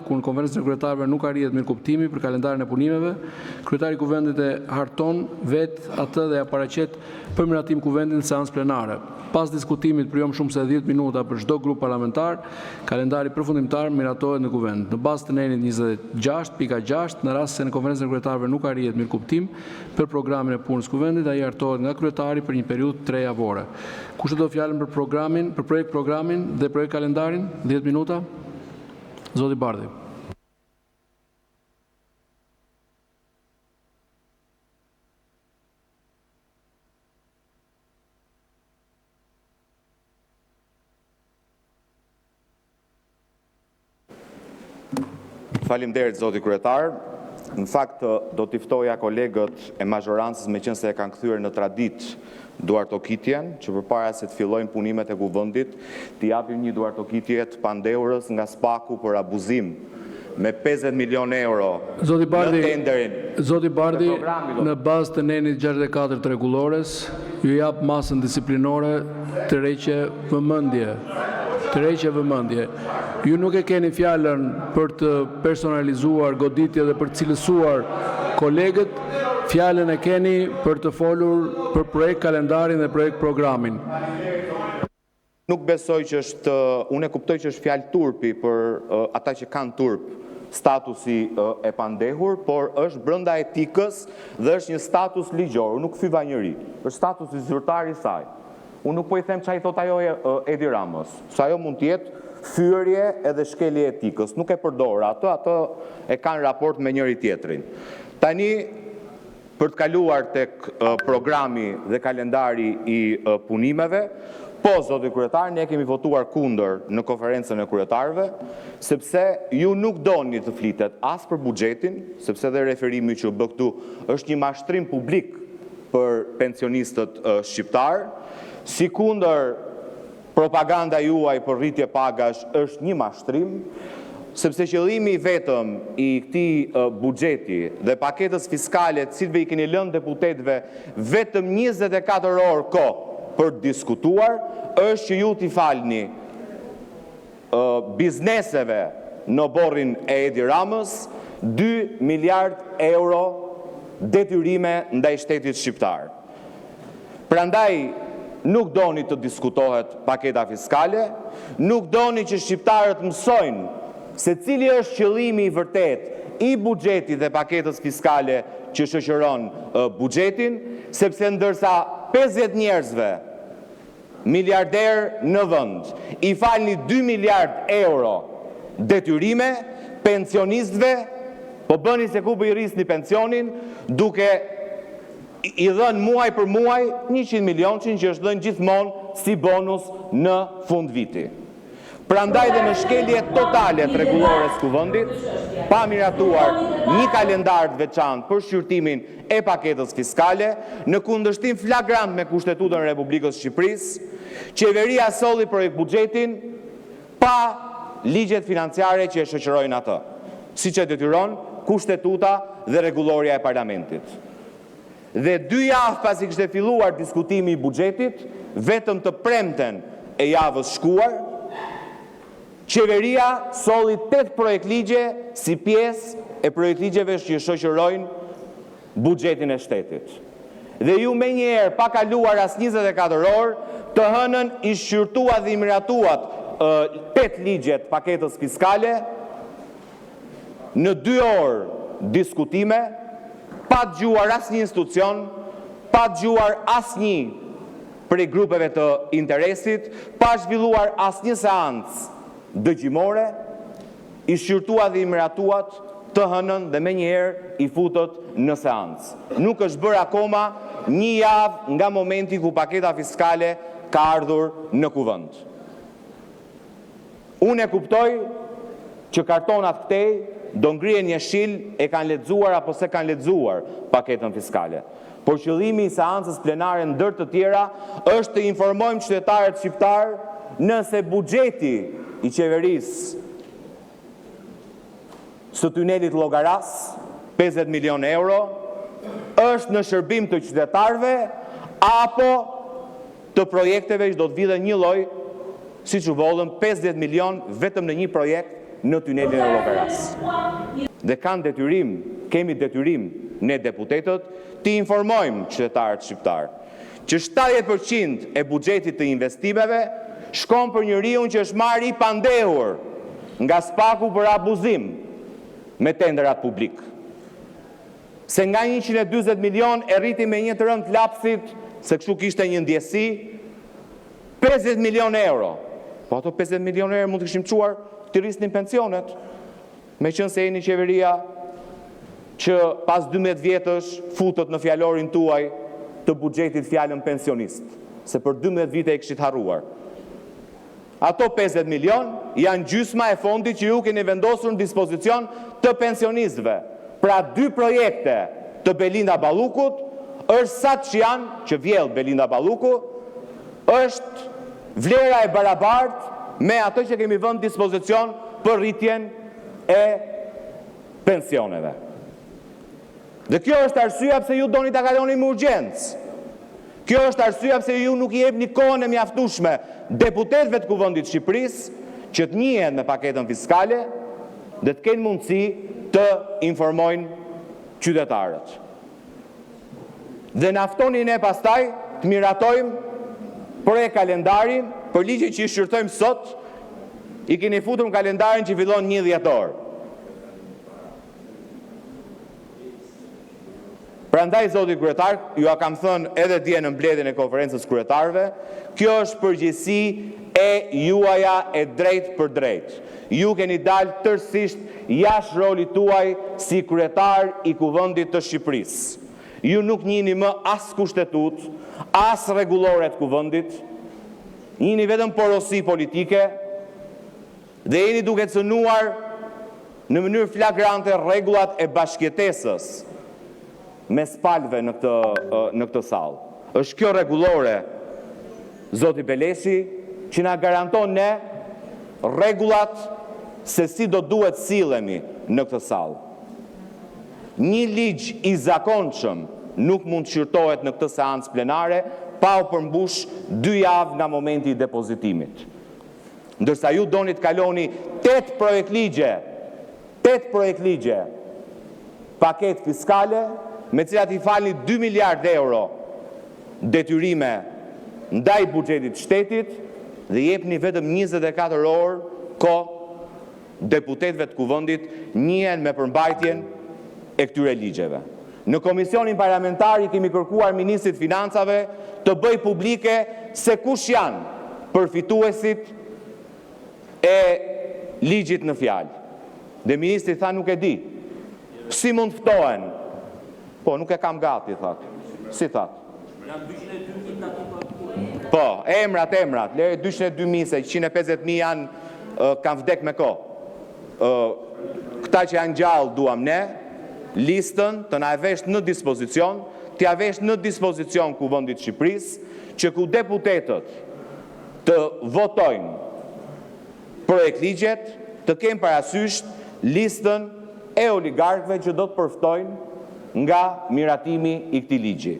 Ku në konferencën e kryetarëve nuk arrihet mirëkuptimi për kalendarin e punimeve, kryetari i kuvendit e harton vetë atë dhe ja paraqet për miratim kuvendit në seancë plenare. Pas diskutimit për jo më shumë se 10 minuta për çdo grup parlamentar, kalendari përfundimtar miratohet në kuvend. Në bazë të nenit 26.6, në rast se në konferencën e kryetarëve nuk arrihet mirëkuptim për programin e punës kuvendit, ai hartohet nga kryetari për një periudhë 3 javore. Kush do fjalën për projekt programin dhe projekt kalendarin? 10 minuta. Zoti Bardhi. Faleminderit zoti kryetar. Në fakt do t'i ftoja kolegët e mazhorancës, meqense e kanë kthyer në traditë duartokitjen, që përpara se të fillojnë punimet e kuvendit, t'i japim një duartokitje të pandeurës nga Spaku për abuzim me 50 milion euro në tenderin. Zoti Bardhi, në bazë të nenit 64 të rregullores, ju jap masën disiplinore të reqe vëmendje. Ju nuk e keni fjalën për të personalizuar goditje dhe për të cilësuar kolegët, fjalën e keni për të folur për projekt kalendarin dhe projekt programin. Nuk besoj që është, unë e kuptoj që është fjalë turpi për ata që kanë turp statusi e pandehur, por është brenda etikës dhe është një status ligjor, nuk fyva njëri, është statusi zyrtar i saj. Unë nuk po i them çfarë i thot ajo Edi Ramës, sa ajo mund të jetë fyerje edhe shkelje etikës, nuk e përdor ato e kanë raport me njëri tjetrin. Tani, për të kaluar tek programi dhe kalendari i punimeve, po, zoti kryetar, ne kemi votuar kundër në konferencën e kryetarëve, sepse ju nuk doni të flitet as për buxhetin, sepse dhe referimi që u bë këtu është një mashtrim publik për pensionistët shqiptar, si kundër propaganda juaj për rritje pagash është një mashtrim, sepse qëllimi vetëm i këtij buxheti dhe paketës fiskale të cilëve i keni lënë deputetëve vetëm 24 orë kohë për të diskutuar, është që ju t'i falni bizneseve në borrin e Edi Ramës 2 miliard euro detyrime ndaj shtetit shqiptar. Prandaj nuk doni të diskutohet paketa fiskale, nuk doni që shqiptarët mësojnë se cili është qëllimi i vërtet i buxhetit dhe paketës fiskale që shoqëron buxhetin, sepse ndërsa 50 njerëzve miliarder në vend i falni 2 miliard euro detyrime, pensionistëve po bëni se ku i rrisni pensionin, duke i dhënë muaj për muaj 100 milion që është dhënë gjithmonë si bonus në fund viti. Prandaj dhe në shkelje totale të rregullores kuvendit, pa miratuar një kalendar të veçantë për shqyrtimin e paketës fiskale, në kundërshtim flagrant me Kushtetutën e Republikës Shqipërisë, qeveria solli projekt buxhetin pa ligjet financiare që e shoqërojnë atë, siç e detyron Kushtetuta dhe rregulloria e Parlamentit. Dhe 2 javë pasi kishte filluar diskutimi i buxhetit, vetëm të premten e javës shkuar, qeveria solli 8 projekt ligje si pjesë e projekt ligjeve që shoqërojnë buxhetin e shtetit. Dhe ju me njerë, pa kaluar as 24 orë, të hënën i shqyrtuat dhe i miratuat 8 ligjet paketës fiskale, në 2 orë diskutime, pa dëgjuar asnjë institucion, pa dëgjuar asnjë prej grupeve të interesit, pa zhvilluar asnjë seancë dëgjimore, i shqyrtuat dhe i miratuat të hënën dhe me njëherë i futët në seancë. Nuk është bërë akoma 1 javë nga momenti ku paketa fiskale ka ardhur në kuvend. Unë e kuptoj që kartonat këtej do ngrihen jeshil e kanë lexuar apo se kanë lexuar paketën fiskale. Por qëllimi i seancës plenare ndër të tjera është të informojmë qytetarët shqiptar nëse buxheti i qeverisë së tunelit Llogaras, 50 milion euro, është në shërbim të qytetarëve apo të projekteve që do të vidhen një lloj, siç u vollën 50 milion vetëm në një projekt në tunelin e Llogaras. Dhe kemi detyrim ne deputetët të informojmë qytetarët shqiptar që 70% e buxhetit të investimeve shkon për njeriu që është marrë i pandehur nga SPAK-u për abuzim me tenderat publik. Se nga 140 milion e rriti me një të rënd lapsit, se kështu kishte një ndjesi, 50 milion euro. Po ato 50 milion euro mund të kishim quar të rrisnin pensionet, me qënë se jeni qeveria që pas 12 vjetësh futët në fjalorin tuaj të buxhetit fjalën pensionist, se për 12 vite e kishit harruar. Ato 50 milion janë gjysma e fondit që ju keni vendosur në dispozicion të pensionistëve. Pra 2 projekte të Belinda Ballukut është sa që janë, që vjell Belinda Balluku, është vlera e barabartë me atë që kemi vënë në dispozicion për rritjen e pensioneve. Dhe kjo është arsyeja pse ju doni ta kaloni me urgjencë. Kjo është arsyeja pse ju nuk i jepni kohën e mjaftueshme deputetëve të Kuvendit të Shqipërisë që të njihen me paketën fiskale dhe të kenë mundësi të informojnë qytetarët. Dhe na ftoni ne pastaj të miratojmë për kalendarin, për ligjin që i shqyrtojmë sot, i keni futur në kalendarin që fillon 1 dhjetor. Prandaj, zoti kryetar, ju a kam thënë edhe dje në mbledhjen e konferencës kryetarëve, kjo është përgjegjësi e juaja e drejtë për drejtë. Ju keni dalë tërësisht jashtë rolit tuaj si kryetar i Kuvendit të Shqipërisë. Ju nuk njihni më as kushtetut, as rregullore të Kuvendit, njihni vetëm porosi politike dhe jeni duke cënuar në mënyrë flagrante rregullat e bashkëjetesës mes palëve në këtë sallë. Është kjo rregullore, zoti Beleshi, që na garanton ne rregullat se si do duhet sillemi në këtë sallë. Një ligj i zakonshëm nuk mund të shqyrtohet në këtë seancë plenare pa u përmbush 2 javë nga momenti i depozitimit. Ndërsa ju doni të kaloni 8 projekt ligje, paket fiskale, me cilat i falni 2 miliard euro detyrime ndaj buxhetit shtetit dhe jepni vetëm 24 orë kohë deputetëve të Kuvendit njihen me përmbajtjen e këtyre ligjeve. Në komisionin parlamentar i kemi kërkuar ministrit financave të bëj publike se kush janë përfituesit e ligjit në fjalë. Dhe ministri tha nuk e di. Si mund ftohen? Po, nuk e kam gati, thatë. Si thatë? Po, emrat, lere 202.000, se 150.000 janë kanë vdek me ko. Këta që janë gjallë duam ne, listën të na e vesh në dispozicion, t'ja vesh në dispozicion Kuvendit Shqipërisë, që ku deputetët të votojnë projekt ligjet, të kemë parasysh listën e oligarkëve që do të përftojnë nga miratimi i këtij ligji.